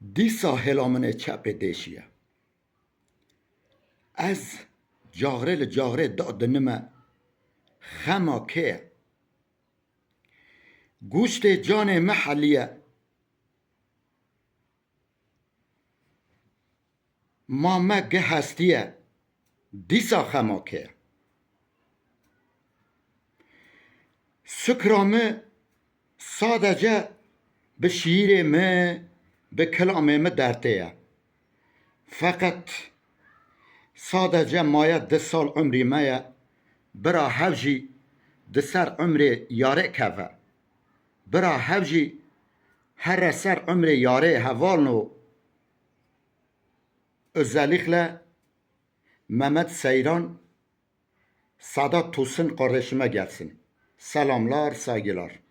دیسا هلامن چپ دیشیه از جاغره لجاغره دادنمه خما که گوشت جان محلیه مامگه هستیه دیسا خما که سکرامه sadece به şiiri mi, به کلامه mi derteye. Fakat sadece maya 10 sal ömrü meye bira hevji de ser ömrü yare keve. Bira hevji her ser ömrü yare hevalno özellikle Mehmet Seyran Sadat Tosun kardeşime gelsin. Selamlar, saygılar.